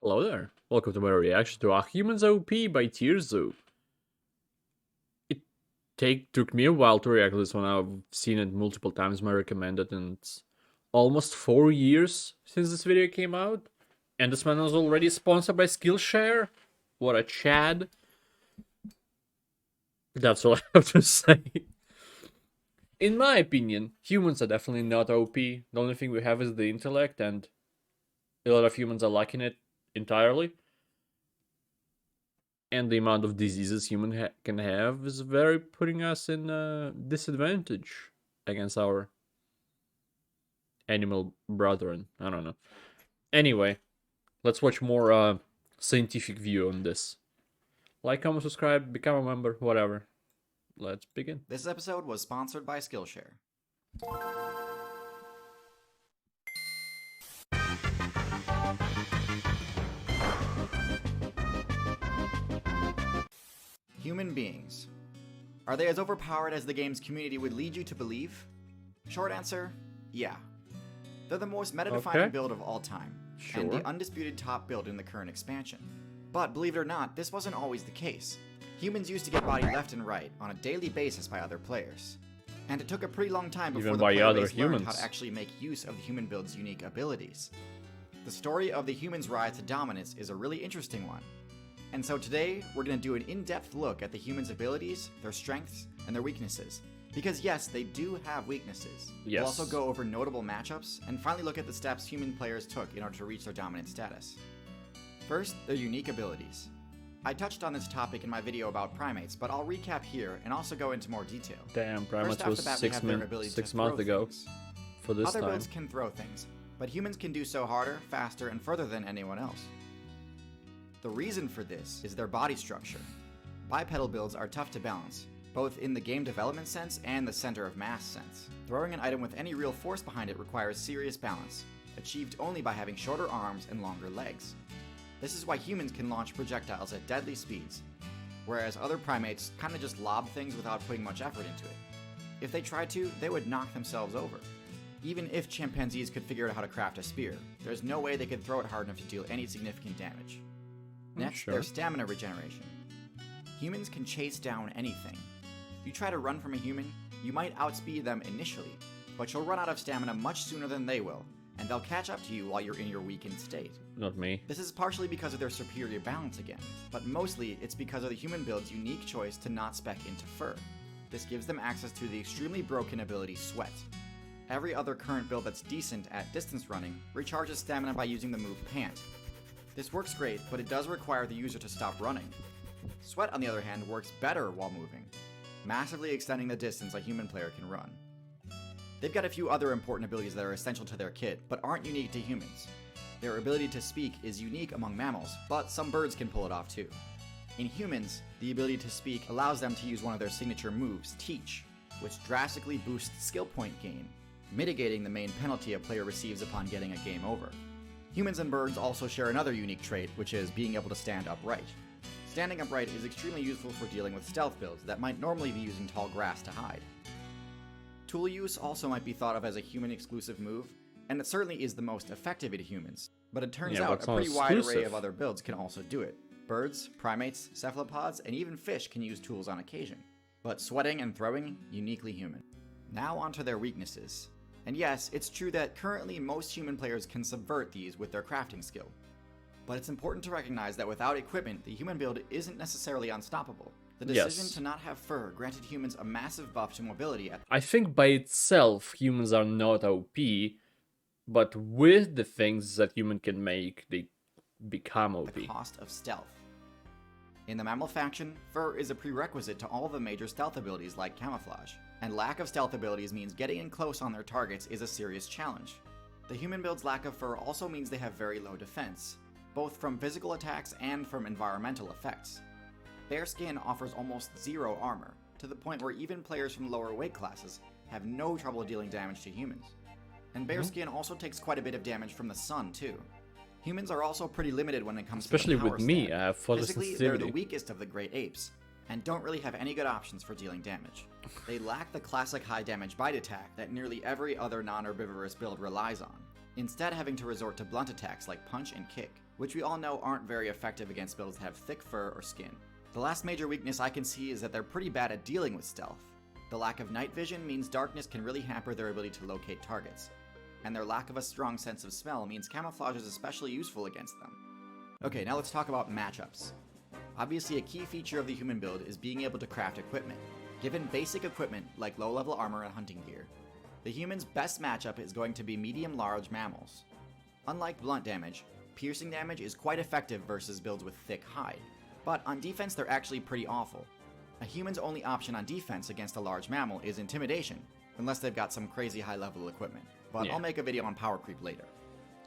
Hello there. Welcome to my reaction to A Human's OP by Tirzu. It took me a while to react to this one. I've seen it multiple times, my recommended, and it's almost 4 years since this video came out. And this man was already sponsored by Skillshare. What a chad. That's all I have to say. In my opinion, humans are definitely not OP. The only thing we have is the intellect, and a lot of humans are lacking it entirely. And the amount of diseases human can have is very putting us in a disadvantage against our animal brethren. I don't know. Anyway, let's watch more scientific view on this. Like, comment, subscribe, become a member, whatever. Let's begin. This episode was sponsored by Skillshare. Human beings. Are they as overpowered as the game's community would lead you to believe? Short answer, yeah. They're the most meta-defining build of all time, and the undisputed top build in the current expansion. But believe it or not, this wasn't always the case. Humans used to get bodied left and right on a daily basis by other players. And it took a pretty long time before the player base learned how to actually make use of the human build's unique abilities. The story of the humans' rise to dominance is a really interesting one. And so today, we're going to do an in-depth look at the humans' abilities, their strengths, and their weaknesses. Because yes, they do have weaknesses. Yes. We'll also go over notable matchups, and finally look at the steps human players took in order to reach their dominant status. First, their unique abilities. I touched on this topic in my video about primates, but I'll recap here and also go into more detail. Damn, primates was 6 months ago for this Other time. builds can throw things, but humans can do so harder, faster, and further than anyone else. The reason for this is their body structure. Bipedal builds are tough to balance, both in the game development sense and the center of mass sense. Throwing an item with any real force behind it requires serious balance, achieved only by having shorter arms and longer legs. This is why humans can launch projectiles at deadly speeds, whereas other primates kinda just lob things without putting much effort into it. If they tried to, they would knock themselves over. Even if chimpanzees could figure out how to craft a spear, there's no way they could throw it hard enough to deal any significant damage. Next, their stamina regeneration. Humans can chase down anything. You try to run from a human, you might outspeed them initially, but you'll run out of stamina much sooner than they will, and they'll catch up to you while you're in your weakened state. Not me. This is partially because of their superior balance again, but mostly it's because of the human build's unique choice to not spec into fur. This gives them access to the extremely broken ability Sweat. Every other current build that's decent at distance running recharges stamina by using the move Pant. This works great, but it does require the user to stop running. Sweat, on the other hand, works better while moving, massively extending the distance a human player can run. They've got a few other important abilities that are essential to their kit, but aren't unique to humans. Their ability to speak is unique among mammals, but some birds can pull it off too. In humans, the ability to speak allows them to use one of their signature moves, Teach, which drastically boosts skill point gain, mitigating the main penalty a player receives upon getting a game over. Humans and birds also share another unique trait, which is being able to stand upright. Standing upright is extremely useful for dealing with stealth builds that might normally be using tall grass to hide. Tool use also might be thought of as a human-exclusive move, and it certainly is the most effective to humans, but it turns out a pretty wide array of other builds can also do it. Birds, primates, cephalopods, and even fish can use tools on occasion, but sweating and throwing, uniquely human. Now onto their weaknesses. And yes, it's true that currently most human players can subvert these with their crafting skill. But it's important to recognize that without equipment, the human build isn't necessarily unstoppable. The decision to not have fur granted humans a massive buff to mobility I think by itself, humans are not OP, but with the things that human can make, they become OP. The cost of stealth. In the mammal faction, fur is a prerequisite to all the major stealth abilities like camouflage, and lack of stealth abilities means getting in close on their targets is a serious challenge. The human build's lack of fur also means they have very low defense, both from physical attacks and from environmental effects. Bare skin offers almost zero armor, to the point where even players from lower weight classes have no trouble dealing damage to humans. And bare skin also takes quite a bit of damage from the sun too. Humans are also pretty limited when it comes to the power with me, stat. I have Physically, they're the weakest of the great apes, and don't really have any good options for dealing damage. They lack the classic high damage bite attack that nearly every other non-herbivorous build relies on. instead having to resort to blunt attacks like punch and kick, which we all know aren't very effective against builds that have thick fur or skin. The last major weakness I can see is that they're pretty bad at dealing with stealth. The lack of night vision means darkness can really hamper their ability to locate targets, and their lack of a strong sense of smell means camouflage is especially useful against them. Okay, now let's talk about matchups. Obviously, a key feature of the human build is being able to craft equipment. Given basic equipment like low-level armor and hunting gear, the human's best matchup is going to be medium-large mammals. Unlike blunt damage, piercing damage is quite effective versus builds with thick hide, but on defense they're actually pretty awful. A human's only option on defense against a large mammal is intimidation, unless they've got some crazy high-level equipment, but I'll make a video on power creep later.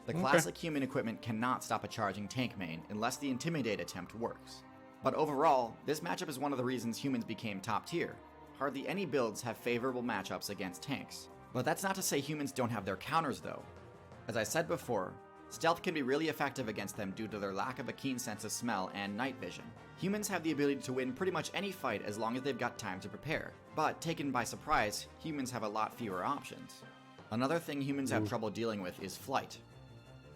The classic human equipment cannot stop a charging tank main unless the intimidate attempt works. But overall, this matchup is one of the reasons humans became top tier. Hardly any builds have favorable matchups against tanks. But that's not to say humans don't have their counters though. As I said before, stealth can be really effective against them due to their lack of a keen sense of smell and night vision. Humans have the ability to win pretty much any fight as long as they've got time to prepare, but taken by surprise, humans have a lot fewer options. Another thing humans have trouble dealing with is flight.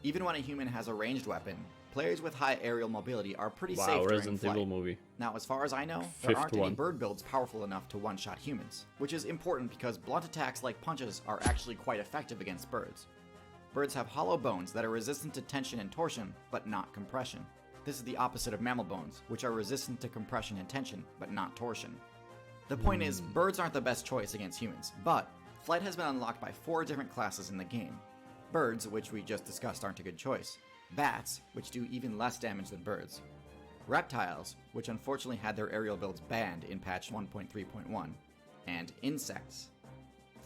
Even when a human has a ranged weapon, players with high aerial mobility are pretty safe during Resident flight. Evil movie. Now, as far as I know, there aren't any bird builds powerful enough to one-shot humans, which is important because blunt attacks like punches are actually quite effective against birds. Birds have hollow bones that are resistant to tension and torsion, but not compression. This is the opposite of mammal bones, which are resistant to compression and tension, but not torsion. The point is, birds aren't the best choice against humans, but flight has been unlocked by 4 different classes in the game. Birds, which we just discussed aren't a good choice. Bats, which do even less damage than birds. Reptiles, which unfortunately had their aerial builds banned in patch 1.3.1. And insects.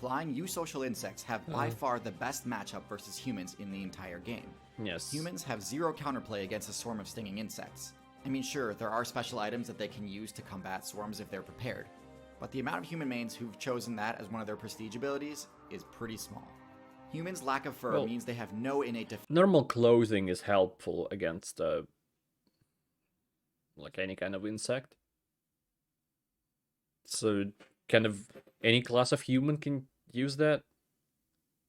Flying eusocial insects have by far the best matchup versus humans in the entire game. Yes. Humans have 0 counterplay against a swarm of stinging insects. I mean, sure, there are special items that they can use to combat swarms if they're prepared, but the amount of human mains who've chosen that as one of their prestige abilities is pretty small. Humans' lack of fur means they have no innate defense. Normal clothing is helpful against like any kind of insect. So kind of any class of human can use that.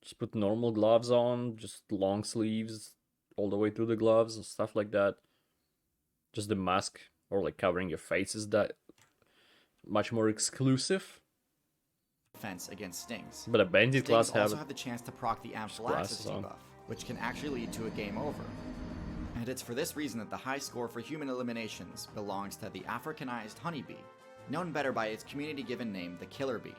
Just put normal gloves on, just long sleeves all the way through the gloves and stuff like that. Just the mask or like covering your face is that much more exclusive. Defense against stings. But a bandit class also have the chance to proc the Amphylaxis debuff, which can actually lead to a game over. And it's for this reason that the high score for human eliminations belongs to the Africanized honeybee, known better by its community-given name, the killer bee.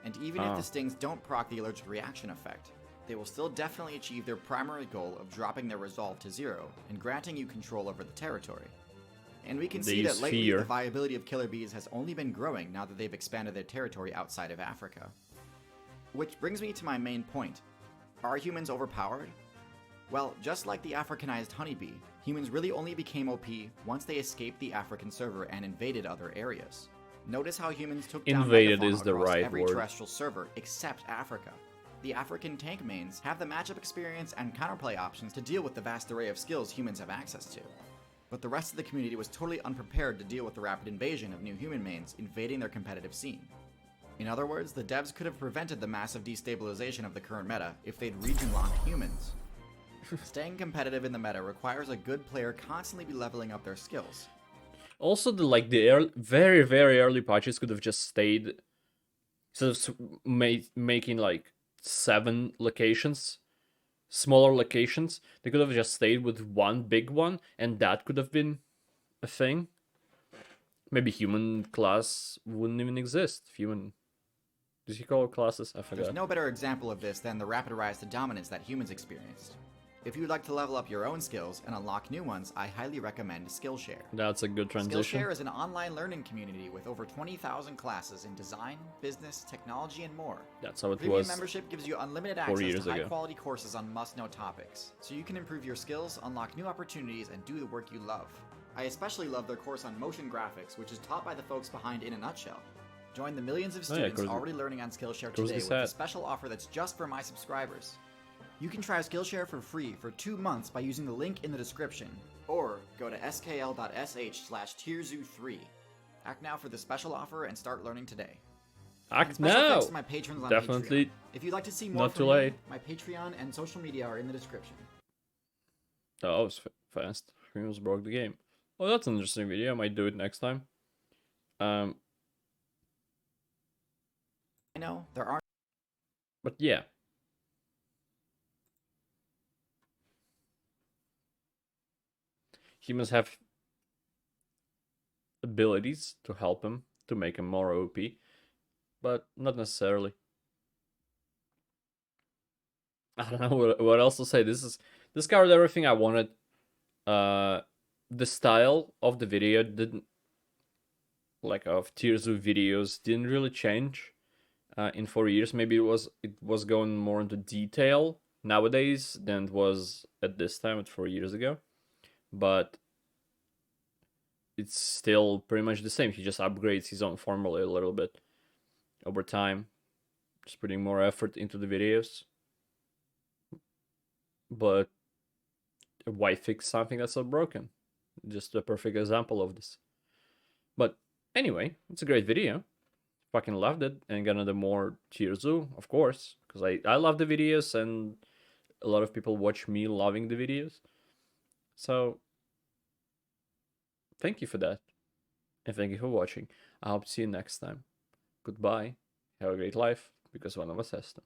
And even if the stings don't proc the allergic reaction effect, they will still definitely achieve their primary goal of dropping their resolve to 0 and granting you control over the territory. And we can see that lately the viability of killer bees has only been growing now that they've expanded their territory outside of Africa. Which brings me to my main point. Are humans overpowered? Well, just like the Africanized honeybee, humans really only became OP once they escaped the African server and invaded other areas. Notice how humans took down megafauna across every terrestrial server except Africa. The African tank mains have the matchup experience and counterplay options to deal with the vast array of skills humans have access to. But the rest of the community was totally unprepared to deal with the rapid invasion of new human mains invading their competitive scene. In other words, the devs could have prevented the massive destabilization of the current meta if they'd region-locked humans. Staying competitive in the meta requires a good player constantly be leveling up their skills. Also, the very, very early patches could have just stayed, instead of making like 7 locations, smaller locations, they could have just stayed with one big one, and that could have been a thing. Maybe human class wouldn't even exist. Human... Does he call it classes? I forgot. There's no better example of this than the rapid rise to dominance that humans experienced. If you'd like to level up your own skills and unlock new ones, I highly recommend Skillshare. That's a good transition. Skillshare is an online learning community with over 20,000 classes in design, business, technology, and more. That's how it Premium was. membership gives you unlimited access to high-quality courses on must-know topics, so you can improve your skills, unlock new opportunities, and do the work you love. I especially love their course on motion graphics, which is taught by the folks behind In a Nutshell. Join the millions of students already learning on Skillshare today with a special offer that's just for my subscribers. You can try Skillshare for free for 2 months by using the link in the description, or go to skl.sh/tierzoo3. Act now for the special offer and start learning today. Act special thanks now! to my patrons on Definitely Patreon. If you'd like to see more not from too me, late. my Patreon and social media are in the description. Oh, that was fast. We almost broke the game. Well, that's an interesting video. I might do it next time. I know there are. But yeah. Humans have abilities to help him, to make him more OP, but not necessarily. I don't know what else to say. This covered everything I wanted. The style of the video didn't, like, of Tirzu videos didn't really change in 4 years. Maybe it was going more into detail nowadays than it was at this time, at 4 years ago, but it's still pretty much the same. He just upgrades his own formula a little bit over time, just putting more effort into the videos. But why fix something that's so broken? Just a perfect example of this. But anyway, it's a great video. Fucking loved it, and got another more Tirzu, of course, because I love the videos, and a lot of people watch me loving the videos. So thank you for that, and thank you for watching. I hope to see you next time. Goodbye. Have a great life, because one of us has to.